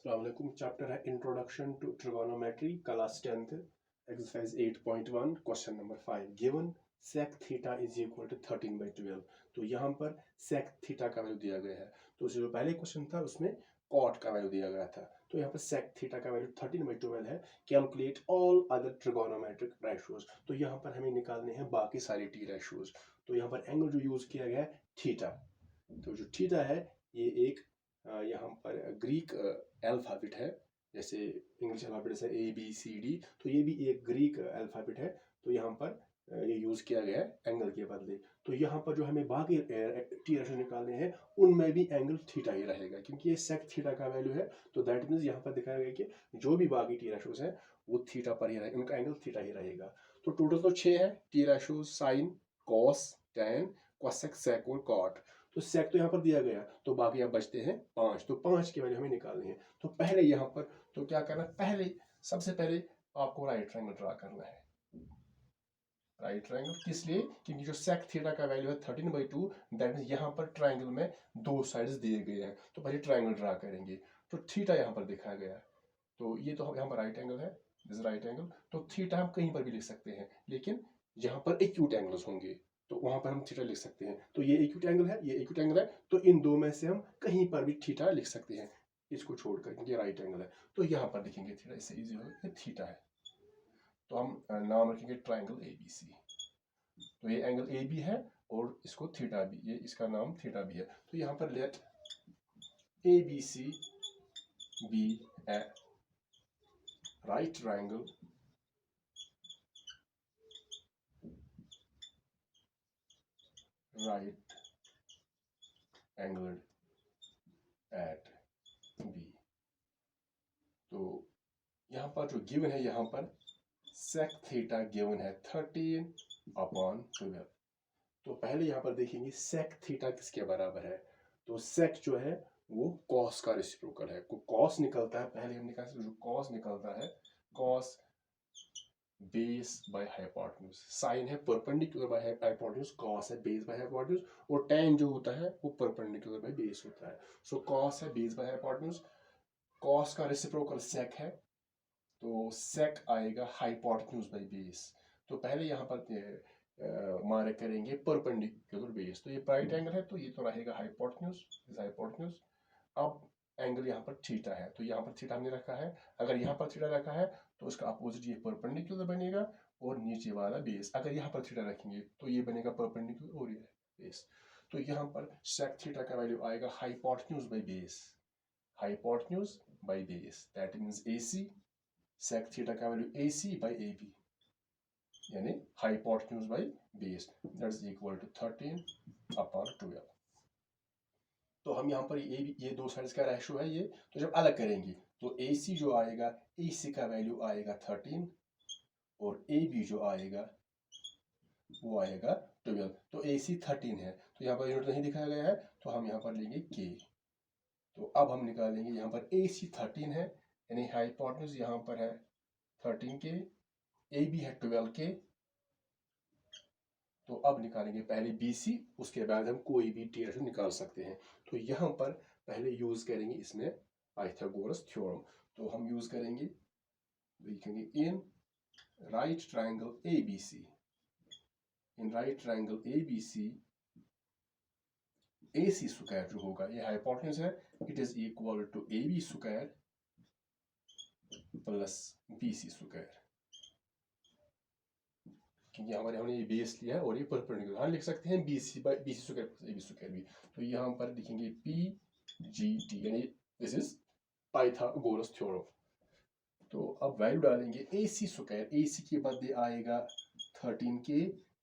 अस्सलामुअलैकुम। चैप्टर है introduction to trigonometry, class 10th, exercise 8.1, question number 5। Given sec theta is equal to 13/12। तो यहाँ पर sec थीटा का वैल्यू दिया गया है। तो जो पहले क्वेश्चन था उसमें cot का वैल्यू दिया गया था, तो यहाँ पर sec थीटा का वैल्यू 13/12 है। Calculate all other trigonometric ratios. तो यहाँ पर हमें निकालने हैं बाकी सारी टी रेशियोज। तो यहाँ पर एंगल जो यूज किया गया है थीटा। तो जो थीटा है ये एक यहाँ पर ग्रीक अल्फाबेट है, जैसे इंग्लिश अल्फाबेट से ABCD, तो ये भी एक ग्रीक अल्फाबेट है। तो यहाँ पर ये यूज़ किया गया है एंगल के बदले। तो यहाँ पर जो हमें बाकी टी रेशो निकालने हैं उनमें भी एंगल थीटा ही रहेगा, क्योंकि ये सेक थीटा का वैल्यू है। तो दैट मीन्स यहाँ पर दिखाया गया कि जो भी बाकी टी रेशोज हैं वो थीटा पर ही रहेगा, उनका एंगल थीटा ही रहेगा। तो टोटल तो 6 है T ratios: sine, cos, tan, cosec, sec और कॉट। तो सेक तो यहाँ पर दिया गया, तो बाकी अब बचते हैं 5। तो 5 की वैल्यू हमें निकालनी है। तो पहले यहाँ पर तो क्या करना है, सबसे पहले आपको राइट ट्रायंगल ड्रा करना है। राइट ट्रायंगल किस लिए? क्योंकि जो सेक थीटा का वैल्यू है 13/2, दैट मीन्स यहाँ पर ट्रायंगल में दो साइड्स दिए गए हैं। तो पहले ट्रायंगल ड्रा करेंगे। तो थीटा यहाँ पर दिखाया गया है, तो ये तो यहाँ पर राइट एंगल है, दिस राइट एंगल। तो थीटा हम कहीं पर भी लिख सकते हैं, लेकिन जहाँ पर एक्यूट एंगल्स होंगे तो वहां पर हम थीटा लिख सकते हैं। तो ये एक्यूट एंगल है, ये एक्यूट एंगल है, तो इन दो में से हम कहीं पर भी थीटा लिख सकते हैं, इसको छोड़कर, क्योंकि राइट एंगल है। तो यहाँ पर लिखेंगे थीटा, इससे इजी होगा, ये थीटा है। तो हम नाम रखेंगे ट्राइंगल ABC। तो ये एंगल AB है और इसको थीटा भी, ये इसका नाम थीटा भी है। तो यहाँ पर late ABC B A right triangle right angled at B। तो यहाँ पर जो गिवन है, यहाँ पर sec थीटा गिवन है 13/12। तो पहले यहाँ पर देखेंगे sec थीटा किसके बराबर है। तो sec जो है वो cos का रेसिप्रोकल है। cos निकलता है, पहले हम निकाल सकते, जो cos निकलता है cos base by hypotenuse. Sine है परपेंडिकुलर बाय हाइपोटेन्यूज, कॉस है बेस बाय हाइपोटेन्यूज, और tan जो होता है वो परपेंडिकुलर बाय बेस होता है। सो कॉस है बेस बाय हाइपोटेन्यूज, कॉस का रेसिप्रोकल सेक है, तो सेक आएगा हाइपोटेन्यूज बाय बेस। तो पहले यहाँ पर मार्क करेंगे परपेंडिकुलर बेस। तो ये राइट एंगल है, तो ये तो रहेगा हाइपोटेन्यूज, हाइपोटेन्यूज। अब एंगल यहाँ पर थीटा है, तो यहाँ पर थीटा हमने रखा है। अगर यहाँ पर थीटा रखा है तो उसका अपोजिट ये परपेंडिकुलर बनेगा, और नीचे वाला बेस। अगर यहाँ पर थीटा रखेंगे तो ये बनेगा परपेंडिकुलर और ये बेस। तो यहाँ पर सेक थीटा का वैल्यू आएगा hypotenuse by base, hypotenuse by base, that means AC। Sec theta का वैल्यू AC बाय AB, यानी hypotenuse by base, that is equal to 13/12। तो हम यहाँ पर ये दो साइड्स का रेशो है ये। तो जब अलग करेंगे तो AC जो आएगा, AC का वैल्यू आएगा 13, और AB जो आएगा वो आएगा 12। तो AC 13 है, तो यहाँ पर यूनिट नहीं दिखाया गया है, तो हम यहाँ पर लेंगे K। तो अब हम निकालेंगे, यहाँ पर AC 13 है, यानी हाइपोटेन्यूज यहाँ पर है 13K, AB है 12K। तो अब निकालेंगे पहले BC, उसके बाद हम कोई भी टी रेशो निकाल सकते हैं। तो यहाँ पर पहले यूज करेंगे इसमें पाइथागोरस थ्योरम। तो हम यूज करेंगे, लिखेंगे in right triangle ABC, in right triangle ABC AC square जो होगा, ये हाइपोटेन्यूज है, it is equal to AB square plus BC square, क्योंकि हमने ये बेस लिया है और ये परपेंडिकुलर। हाँ, लिख सकते हैं BC square plus AB square भी। तो यहाँ पर लिखेंगे PGT, यानी दिस इज पाइथागोरस थ्योरम। तो अब वैल्यू डालेंगे AC स्क्वायर, AC के बदले आएगा 13K,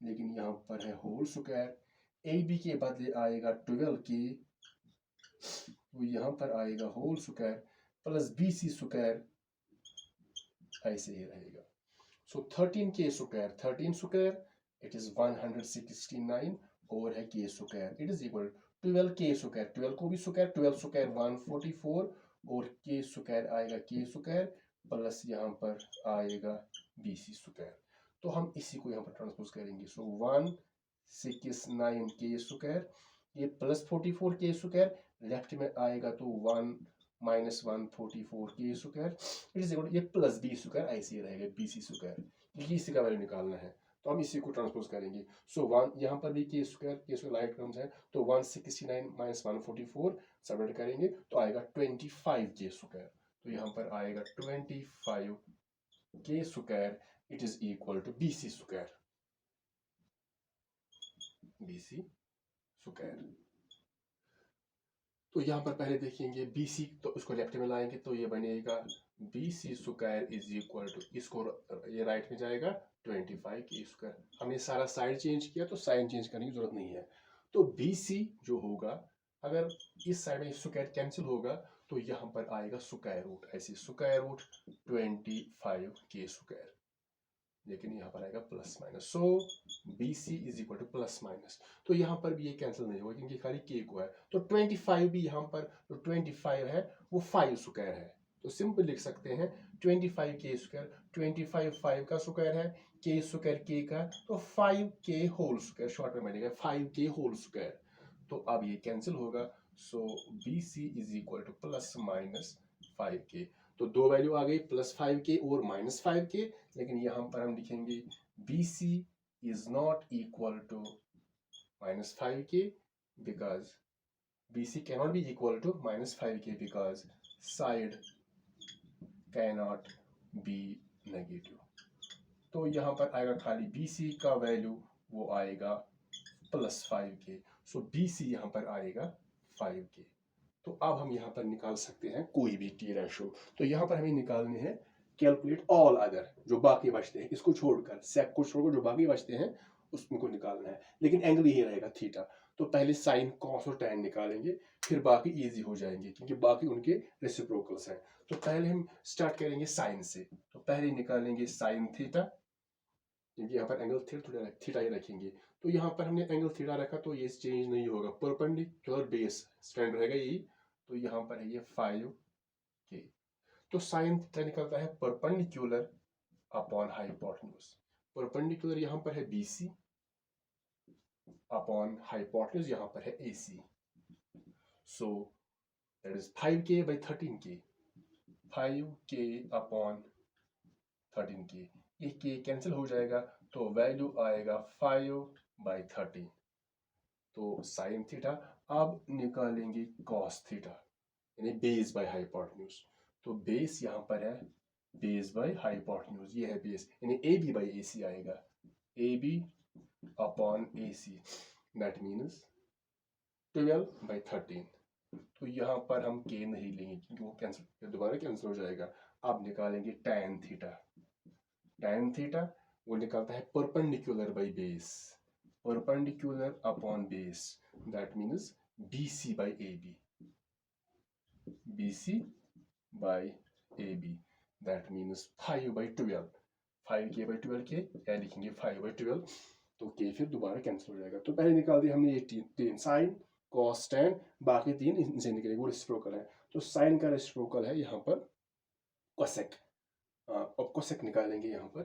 लेकिन यहाँ पर है होल स्क्वायर। AB के बदले आएगा 12K, तो यहाँ पर आएगा whole square plus BC square, ऐसे ही रहेगा। So 13K square 13 square, it is 169, और है K square, it is equal 12K square, 12 को भी स्क्वायर, 12 स्क्वायर 144, और K स्क्वायर आएगा K स्क्वायर प्लस यहाँ पर आएगा BC स्क्वायर। तो हम इसी को यहाँ पर ट्रांसपोज करेंगे। सो 169K स्क्वायर, ये प्लस 44K स्क्वायर, लेफ्ट में आएगा तो 1 -144k² it is equal to ये प्लस b² ऐसे ही रहेगा bc², क्योंकि इसी का वैल्यू निकालना है तो हम इसी को ट्रांसपोज करेंगे। सो वन यहाँ पर भी k² लाइट टर्म्स है तो 169 - 144 सबट्रैक्ट करेंगे तो आएगा 25k²। तो यहाँ पर आएगा 25k², it is equal to bc²। तो यहाँ पर पहले देखेंगे BC, तो उसको लेफ्ट में लाएंगे तो ये बनेगा BC² इज इक्वल टू, इसको ये राइट में जाएगा 25k²। हमने सारा साइड चेंज किया तो साइन चेंज करने की जरूरत नहीं है। तो BC जो होगा, अगर इस साइड में स्क्वायर कैंसिल होगा तो यहाँ पर आएगा स्क्वायर रूट, ऐसे स्क्वायर रूट 25k², लेकिन यहाँ पर आएगा plus minus. So BC is equal two plus minus, तो यहाँ पर भी ये कैंसिल नहीं होगा क्योंकि खाली k को है। तो 25 भी यहाँ पर जो 25 है वो 5² है, तो सिंपल लिख सकते हैं 25k², 25 5 का स्क्वायर है, k² k का, तो 5k² शॉर्ट में बनेगा 5k²। तो अब ये कैंसिल होगा। सो BC is equal two plus minus 5k। तो दो वैल्यू आ गई, प्लस 5k और माइनस 5k, लेकिन यहाँ पर हम लिखेंगे BC is not equal to minus 5k because BC cannot be equal to minus 5k because side cannot be negative। तो यहाँ पर आएगा खाली BC का वैल्यू, वो आएगा प्लस 5k। सो BC यहाँ पर आएगा 5k। तो अब हम यहाँ पर निकाल सकते हैं कोई भी टी रेशो। तो यहाँ पर हमें निकालने हैं कैलकुलेट ऑल अदर, जो बाकी बचते हैं, इसको छोड़कर, सेक को छोड़कर जो बाकी बचते हैं उसको निकालना है, लेकिन एंगल यही रहेगा थीटा। तो पहले साइन, कॉस और टैन निकालेंगे, फिर बाकी इजी हो जाएंगे क्योंकि बाकी उनके रेसिप्रोकल्स हैं। तो पहले हम स्टार्ट करेंगे साइन से। तो पहले निकालेंगे साइन थीटा, क्योंकि यहाँ पर एंगल थीटा ही रखेंगे। तो यहाँ पर हमने एंगल थीटा रखा तो ये चेंज नहीं होगा, परपेंडिकुलर बेस स्टैंड रहेगा यही। तो यहाँ पर है ये 5k। तो साइन थीटा निकलता है परपेंडिकुलर अपॉन हाइपोटेन्यूज। परपेंडिकुलर यहाँ पर है BC अपॉन हाइपोटेन्यूज यहाँ पर है AC। So that is 5k by 13k, 5k upon 13k। ये k कैंसिल हो जाएगा तो वैल्यू आएगा 5/13। तो साइन थीटा। अब निकालेंगे कॉस थीटा, यानी बेस बाय हाइपोटेन्यूज। तो बेस यहाँ पर है बेस बाय हाइपोटेन्यूज, ये है बेस, यानी AB by AC आएगा, AB upon AC, that means 12/13। तो यहाँ पर हम k नहीं लेंगे क्योंकि वो कैंसिल, दोबारा कैंसिल हो जाएगा। अब निकालेंगे टैन थीटा। टैन थीटा वो निकलता है perpendicular by base, perpendicular upon base, that means BC by AB, BC by AB, that means 5/12, 5k by 12k, या लिखेंगे 5/12। तो k फिर दोबारा कैंसिल हो जाएगा। तो पहले निकाल दिया हमने ये तीन साइन, कॉस, टैन, बाकी तीन इनसे निकलेंगे, वो रेसिप्रोकल है। तो साइन का रेसिप्रोकल है यहाँ पर कोसेक। अब कोसेक निकालेंगे यहाँ पर,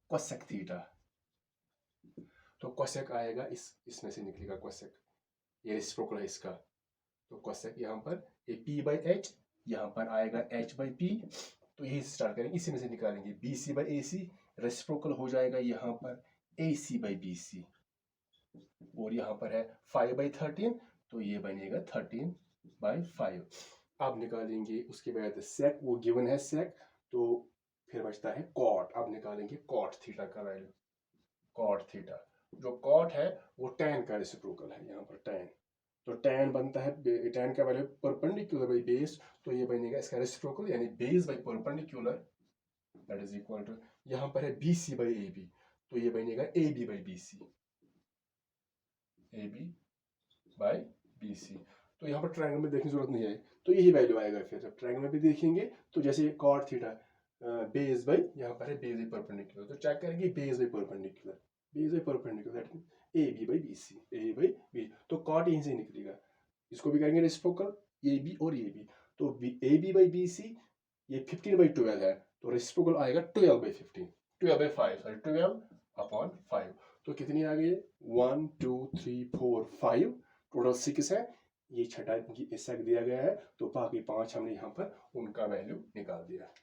कोसेक थीटा। तो कोसेक आएगा इसमें से निकलेगा कोसेक, ये रेसिप्रोकल है इसका। तो कोसेक यहाँ पर ये P/H, यहाँ पर आएगा H/P। तो यही स्टार्ट करेंगे, इसी में से निकालेंगे BC by AC, रेसिप्रोकल हो जाएगा यहाँ पर AC by BC, और यहाँ पर है 5/13, तो ये बनेगा 13/5। अब निकालेंगे उसके बाद सेक, वो गिवन है सेक, तो फिर बचता है कॉट। अब निकालेंगे कॉट थीटा का वैल्यू। कॉट थीटा, जो कॉट है वो टैन का रेसिप्रोकल है, यहाँ पर टैन। तो टैन बनता है, टैन का वैल्यू परपेंडिकुलर बाय बेस, तो ये बनेगा इसका रेसिप्रोकल, यानी base by perpendicular, that is equal to, यहाँ पर है BC by AB, तो ये बनेगा AB by BC, AB by BC। तो यहाँ पर ट्रायंगल में देखने की जरूरत नहीं है, तो यही वैल्यू आएगा। फिर जब ट्रायंगल में भी देखेंगे तो जैसे कॉट थीटा बेस बाय, यहाँ पर है बेस बाय परपेंडिकुलर, तो चेक करेंगे base by perpendicular, base by perpendicular, that means AB by BC, AB by B। तो कॉट यहीं से निकलेगा, इसको भी करेंगे रेसिप्रोकल, AB और AB। तो AB by BC ये 15/12 है, तो रेसिप्रोकल आएगा 12/15, 12/5, सॉरी 12/5। तो कितनी आ गई? 1 2 3 4 5, टोटल 6 है। ये छठा सेक दिया गया है, तो बाकी 5 हमने यहाँ पर उनका वैल्यू निकाल दिया।